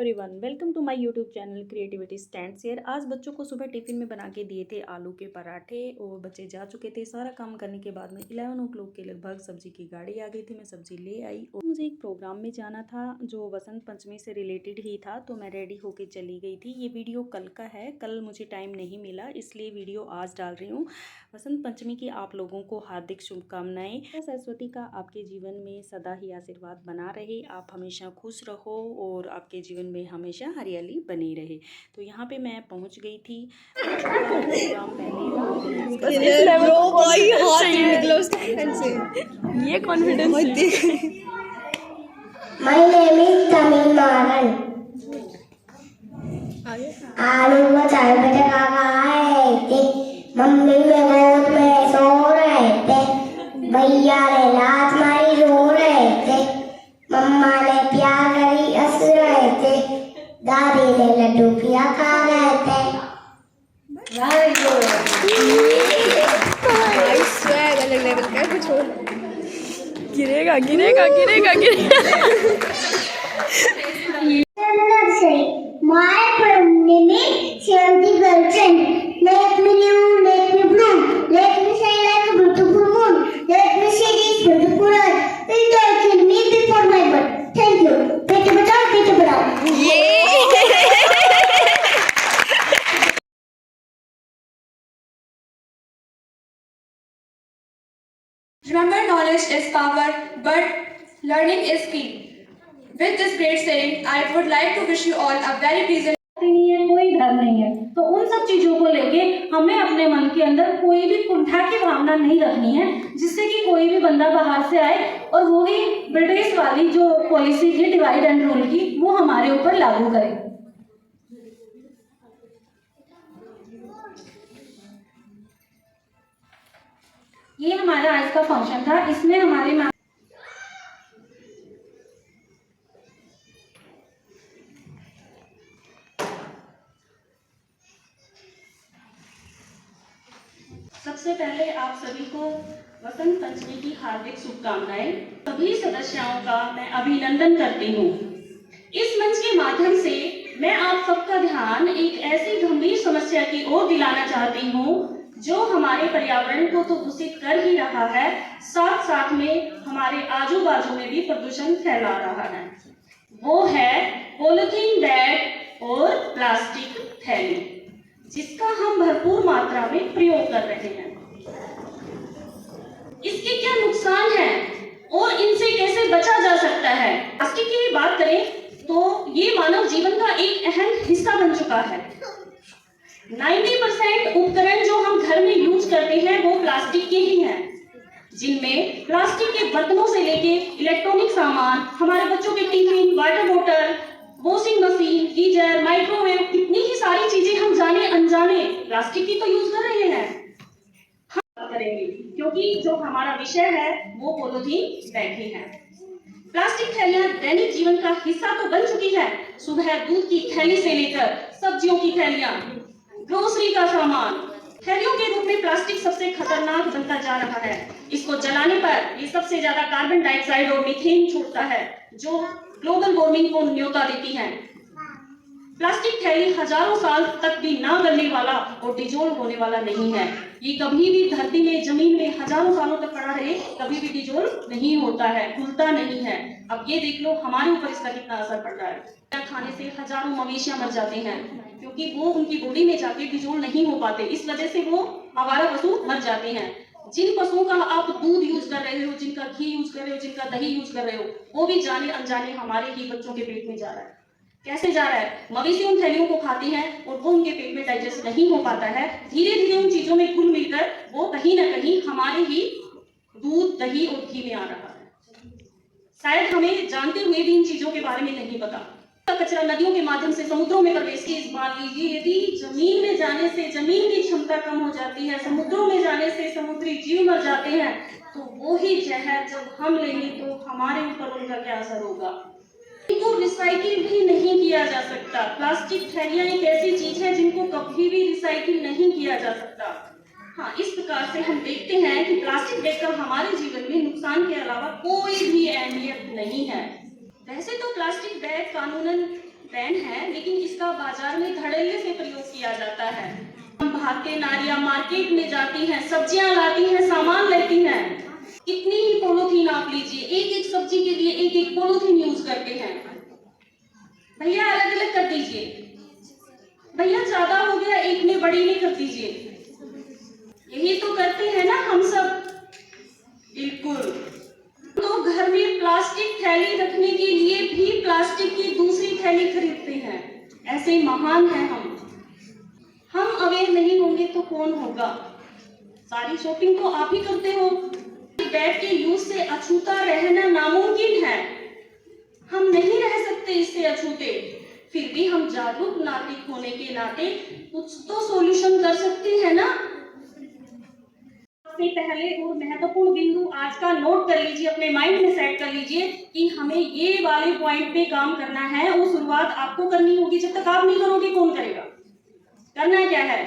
Everyone, welcome to my YouTube channel creativity stands here. आज बच्चों को सुबह टिफ़िन में बना के दिए थे आलू के पराठे और बच्चे जा चुके थे। सारा काम करने के बाद में 11 ओ क्लॉक के लगभग सब्जी की गाड़ी आ गई थी। मैं सब्जी ले आई और मुझे एक प्रोग्राम में जाना था जो वसंत पंचमी से रिलेटेड ही था, तो मैं रेडी होके चली गई थी। ये वीडियो कल का है, कल मुझे टाइम नहीं मिला इसलिए वीडियो आज डाल रही हूँ। वसंत पंचमी की आप लोगों को हार्दिक शुभकामनाएं। सरस्वती का आपके जीवन में सदा ही आशीर्वाद बना रहे, आप हमेशा खुश रहो और आपके जीवन में हमेशा हरियाली बनी रहे। तो यहाँ पे मैं पहुँच गई थी। ये confidence My name is Tamil Maran. आलू को 4 बजे काका आए थे, मम्मी में गोद में सो रहे थे, भैया ने लात मारी रो रहे थे, मम्मा ने प्यार करी हंस रहे थे, दादी ने लड्डू पिया खा रहे थे। Very good. I swear अलग लेवल का कुछ और गिरेगा गिरेगा गिरेगा गिरेगा। My name is 70%. Let me live, let me bloom, let me shine like a beautiful moon, let me see this beautiful earth. Please don't kill me before my birth. Thank you. Bete batao, bete batao. Remember, knowledge is power, but learning is key. With this great saying, I would like to wish you all a very pleasant. नहीं है, कोई डर नहीं है, तो उन सब चीजों को लेके हमें अपने मन के अंदर कोई भी कुंठा की भावना नहीं रखनी है, जिससे कि कोई भी बंदा बाहर से आए और वही ब्रिटिश वाली जो पॉलिसी थी डिवाइड एंड रूल की, वो हमारे ऊपर लागू करे। ये हमारा आज का फंक्शन था, इसमें हमारे सबसे पहले आप सभी को वसंत पंचमी की हार्दिक शुभकामनाएं। सभी सदस्यों का मैं अभिनंदन करती हूँ। इस मंच के माध्यम से मैं आप सबका ध्यान एक ऐसी गंभीर समस्या की ओर दिलाना चाहती हूँ जो हमारे पर्यावरण को तो दूषित कर ही रहा है, साथ साथ में हमारे आजू बाजू में भी प्रदूषण फैला रहा है। वो है पॉलीथीन बैग और प्लास्टिक थैली, जिसका हम भरपूर मात्रा में प्रयोग कर रहे हैं। इसके क्या नुकसान हैं और इनसे कैसे बचा जा सकता है? प्लास्टिक की बात करें तो ये मानव जीवन का एक अहम हिस्सा बन चुका है। 90% उपकरण जो हम घर में यूज करते हैं वो प्लास्टिक के ही हैं, जिनमें प्लास्टिक के बर्तनों से लेके इलेक्ट्रॉनिक सामान, हमारे बच्चों के टिफिन, वाटर बोतल, वॉशिंग मशीन, गीजर, माइक्रोवेव, इतनी ही सारी चीजें हम जाने अनजाने प्लास्टिक की तो यूज कर रहे हैं। हम बात करेंगे क्योंकि जो हमारा विषय है वो पॉलीथीन बैग ही है। प्लास्टिक थैलियां दैनिक जीवन का हिस्सा तो बन चुकी है। सुबह दूध की थैली से लेकर सब्जियों की थैलियां, ग्रोसरी का सामान, थैलियों के रूप में प्लास्टिक सबसे खतरनाक बनता जा रहा है। इसको जलाने पर ये सबसे ज्यादा कार्बन डाइऑक्साइड और मीथेन छोड़ता है, जो ग्लोबल वार्मिंग को न्योता देती है। प्लास्टिक थैली हजारों साल तक भी ना गलने वाला और डिजोल्व होने वाला नहीं है। ये कभी भी धरती में, जमीन में हजारों सालों तक पड़ा रहे, कभी भी डिजोल्व नहीं होता है, घुलता नहीं है। अब ये देख लो हमारे ऊपर इसका कितना असर पड़ रहा है। खाने से हजारों मवेशियां मर जाते हैं क्योंकि वो उनकी बॉडी में जाके डिजोल्व नहीं हो पाते, इस वजह से वो आवारा पशु मर जाते हैं। जिन पशुओं का आप दूध यूज कर रहे हो, जिनका घी यूज कर रहे हो, जिनका दही यूज कर रहे हो, वो भी जाने अनजाने हमारे ही बच्चों के पेट में जा रहा है। कैसे जा रहा है? मवेशी उन थैलियों को खाती हैं और वो उनके पेट में डाइजेस्ट नहीं हो पाता है। धीरे धीरे उन चीजों में घुल मिलकर वो कहीं ना कहीं हमारे ही दूध, दही और घी में आ रहा है। शायद हमें जानते हुए भी इन चीजों के बारे में नहीं पता। कचरा नदियों के माध्यम से समुद्रों में प्रवेश की मान लीजिए, यदि जमीन में जाने से जमीन की क्षमता कम हो जाती है, समुद्रों में जाने से समुद्री जीव मर जाते हैं, तो वो ही जहर जब हम लेंगे तो हमारे ऊपर उनका क्या असर होगा? इनको रिसाइकिल भी नहीं किया जा सकता। प्लास्टिक थैलियां एक ऐसी चीज है जिनको कभी भी रिसाइकिल नहीं किया जा सकता। हाँ, इस प्रकार से हम देखते हैं कि प्लास्टिक बैग का हमारे जीवन में नुकसान के अलावा कोई भी अहमियत नहीं है। वैसे तो प्लास्टिक बैग कानूनन बैन है, लेकिन इसका बाजार में धड़ल्ले से प्रयोग किया जाता है। हम भागते नारियां मार्केट में जाती हैं, सब्जियां लाती हैं, सामान लेती हैं, कितनी ही पॉलीथीन आप लीजिए, एक एक सब्जी के लिए एक एक पॉलीथीन यूज करते हैं। भैया अलग अलग कर दीजिए, भैया ज्यादा हो गया, एक में बड़ी नहीं कर दीजिए। यही तो करते हैं ना हम सब। बिल्कुल। तो घर में प्लास्टिक थैली रखने के लिए भी प्लास्टिक की दूसरी थैली खरीदते हैं। ऐसे महान हैं हम अवेयर नहीं होंगे तो कौन होगा। सारी शॉपिंग तो आप ही करते हो। बैग के यूज से अछूता रहना नामुमकिन है। हम नहीं रह सकते इससे अछूते, फिर भी हम जागरूक नागरिक होने के नाते कुछ तो सॉल्यूशन कर सकते हैं ना। सबसे पहले और महत्वपूर्ण बिंदु आज का नोट कर लीजिए, अपने माइंड में सेट कर लीजिए कि हमें ये वाले पॉइंट पे काम करना है। वो शुरुआत आपको करनी होगी, जब तक आप नहीं करोगे कौन करेगा। करना क्या है,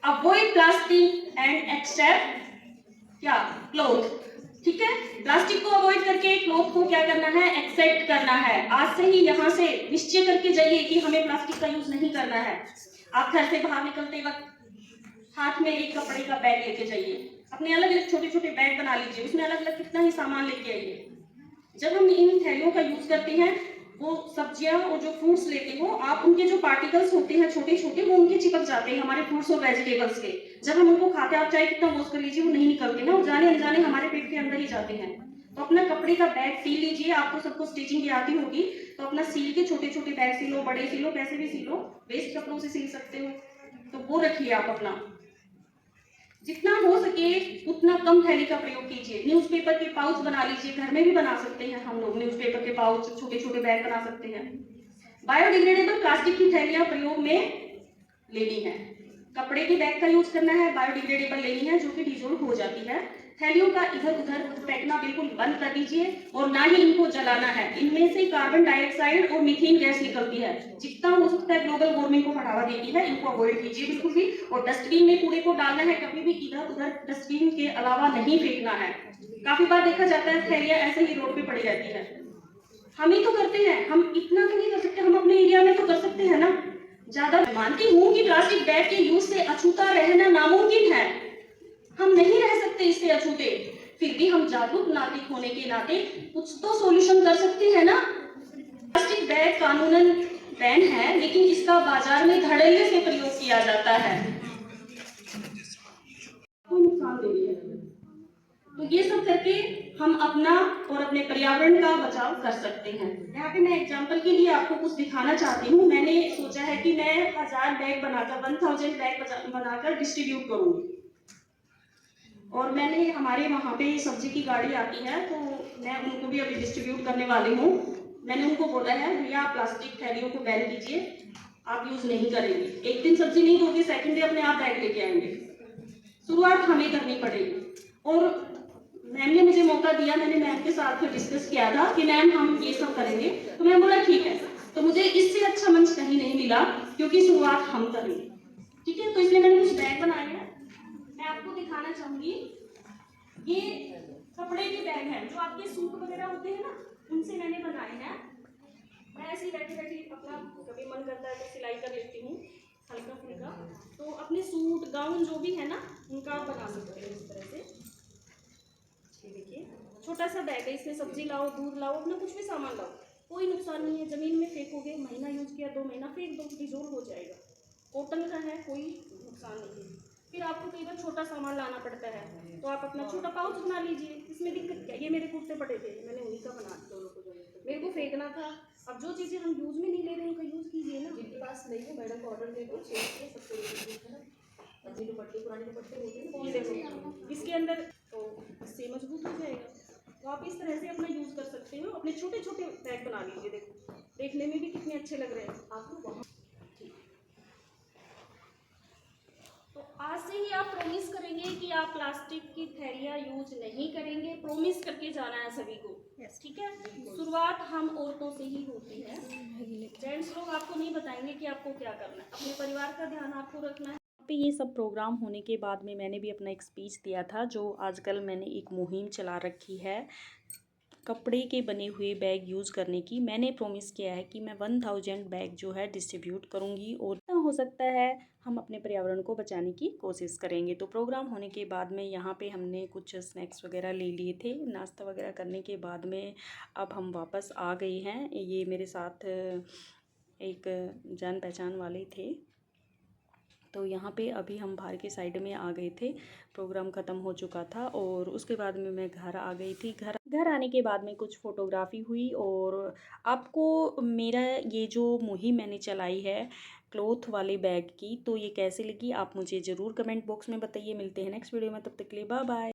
अवॉइड प्लास्टिक एंड एक्सेप्ट क्या क्लॉथ। ठीक है, प्लास्टिक को अवॉइड करके क्लॉथ को क्या करना है, एक्सेप्ट करना है। आज से ही यहाँ से निश्चय करके जाइए कि हमें प्लास्टिक का यूज नहीं करना है। आप घर से बाहर निकलते वक्त हाथ में एक कपड़े का बैग लेके जाइए, अपने अलग अलग छोटे छोटे बैग बना लीजिए, उसमें अलग अलग कितना ही सामान लेके आइए। जब हम इन थैलियों का यूज करते हैं, वो सब्जियां और जो फ्रूट्स लेते हो आप, उनके जो पार्टिकल्स होते हैं छोटे छोटे, वो उनके चिपक जाते हैं हमारे फ्रूट्स और वेजिटेबल्स के। जब हम उनको खाते हैं, आप चाहे कितना वॉश कर लीजिए, वो नहीं निकलते ना, वो जाने अनजाने हमारे पेट के अंदर ही जाते हैं। तो अपना कपड़े का बैग सील लीजिए। आपको सबको स्टिचिंग भी आती होगी, तो अपना सील के छोटे छोटे बैग सिलो, बड़े सिलो, कैसे भी सिलो, वेस्ट कपड़ों से सिल सकते हो, तो वो रखिए आप अपना। जितना हो सके उतना कम थैली का प्रयोग कीजिए। न्यूज़पेपर के पाउच बना लीजिए, घर में भी बना सकते हैं हम लोग। न्यूज़पेपर के पाउच, छोटे छोटे बैग बना सकते हैं। बायोडिग्रेडेबल प्लास्टिक की थैलियां प्रयोग में लेनी है। कपड़े के बैग का यूज करना है, बायोडिग्रेडेबल लेनी है जो कि डिजोल्व हो जाती है। थैलियों का इधर उधर फेंकना बिल्कुल बंद कर दीजिए और ना ही इनको जलाना है। इनमें से कार्बन डाइऑक्साइड और मीथेन गैस निकलती है, जितना हो सकता है ग्लोबल वार्मिंग को बढ़ावा देती है। इनको अवॉइड कीजिए बिल्कुल भी। और डस्टबिन में कूड़े को डालना है, कभी भी इधर उधर डस्टबिन के अलावा नहीं फेंकना है। काफी बार देखा जाता है थैलियां ऐसे ही रोड पे पड़ी रहती है। हम ही तो करते हैं, हम इतना तो नहीं कर सकते, हम अपने एरिया में तो कर सकते हैं ना। ज्यादा मानती हूँ कि प्लास्टिक बैग के यूज से अछूता रहना नामुमकिन है। हम नहीं रह सकते इससे अछूते, फिर भी हम जागरूक नागरिक होने के नाते कुछ तो सॉल्यूशन कर सकते हैं ना। प्लास्टिक बैग कानूनन बैन है, लेकिन इसका बाजार में धड़ल्ले से प्रयोग किया जाता है। कोई नुकसान नहीं है। तो ये सब करके हम अपना और अपने पर्यावरण का बचाव कर सकते हैं। यहाँ पे मैं एग्जांपल के लिए आपको कुछ दिखाना चाहती हूँ। मैंने सोचा है कि मैं 1000 बैग बनाकर 1000 बैग बनाकर डिस्ट्रीब्यूट करूँगी। और मैंने हमारे वहाँ पे सब्जी की गाड़ी आती है, तो मैं उनको भी अभी डिस्ट्रीब्यूट करने वाली हूँ। मैंने उनको बोला है भैया आप प्लास्टिक थैलियों को बैन कीजिए, आप यूज नहीं करेंगे। एक दिन सब्जी नहीं दोगे, सेकंड डे अपने आप बैग लेके आएंगे। शुरुआत हमें करनी पड़ेगी। और मैम ने मुझे मौका दिया, मैंने मैम के साथ डिस्कस किया था कि मैम हम ये सब करेंगे, तो मैम बोला ठीक है। तो मुझे इससे अच्छा मंच कहीं नहीं मिला, क्योंकि शुरुआत हम करेंगे। ठीक है, तो इसलिए मैंने कुछ बैग बनाए हैं, मैं आपको दिखाना चाहूंगी। ये कपड़े के बैग हैं, जो आपके सूट वगैरह होते हैं ना, उनसे मैंने बनाए हैं। मैं ऐसे ही बैठी बैठी अपना कभी मन करता है तो सिलाई कर लेती हूँ हल्का फुल्का। तो अपने सूट गाउन जो भी है ना, उनका आप बना सकते हैं इस तरह से। ये देखिए छोटा सा बैग है, इसमें सब्जी लाओ, दूध लाओ, अपना कुछ भी सामान लाओ, कोई नुकसान नहीं है। जमीन में फेंकोगे, महीना यूज किया, 2 महीना फेंक दो, डिजोल्व हो जाएगा। कॉटन का है, कोई नुकसान नहीं है। फिर आपको कई बार छोटा सामान लाना पड़ता है, तो आप अपना छोटा पाउच बना लीजिए, इसमें दिक्कत क्या। ये मेरे कुर्ते पड़े थे, मैंने उन्हीं का बना दिया, मेरे को फेंकना था। अब जो चीज़ें हम यूज में नहीं ले रहे उनका यूज कीजिए ना। जिनके पास नहीं है मैडम को ऑर्डर दे दो, सबको दुपट्टे पुराने दुपट्टे होते हैं, इसके अंदर तो इससे मजबूत हो जाएगा। तो आप इस तरह से अपना यूज कर सकते हो। अपने छोटे छोटे बैग बना लीजिए, देखो देखने में भी कितने अच्छे लग रहे हैं आपको वहाँ। तो आज से ही आप प्रॉमिस करेंगे कि आप प्लास्टिक की थैलियाँ यूज नहीं करेंगे। प्रॉमिस करके जाना है सभी को, ठीक है। शुरुआत हम औरतों से ही होती है, जेंट्स लोग आपको नहीं बताएंगे कि आपको क्या करना है। अपने परिवार का ध्यान आपको रखना है। पे ये सब प्रोग्राम होने के बाद में मैंने भी अपना एक स्पीच दिया था, जो आजकल मैंने एक मुहिम चला रखी है कपड़े के बने हुए बैग यूज़ करने की। मैंने प्रॉमिस किया है कि मैं 1000 बैग जो है डिस्ट्रीब्यूट करूँगी और जितना हो सकता है हम अपने पर्यावरण को बचाने की कोशिश करेंगे। तो प्रोग्राम होने के बाद में यहाँ पे हमने कुछ स्नैक्स वगैरह ले लिए थे। नाश्ता वगैरह करने के बाद में अब हम वापस आ गए हैं। ये मेरे साथ एक जान पहचान वाले थे, तो यहाँ पे अभी हम बाहर के साइड में आ गए थे। प्रोग्राम ख़त्म हो चुका था और उसके बाद में मैं घर आ गई थी। घर आने के बाद में कुछ फ़ोटोग्राफ़ी हुई। और आपको मेरा ये जो मुहिम मैंने चलाई है क्लॉथ वाले बैग की, तो ये कैसे लगी आप मुझे ज़रूर कमेंट बॉक्स में बताइए। मिलते हैं नेक्स्ट वीडियो में, तब तक के लिए बाय बाय।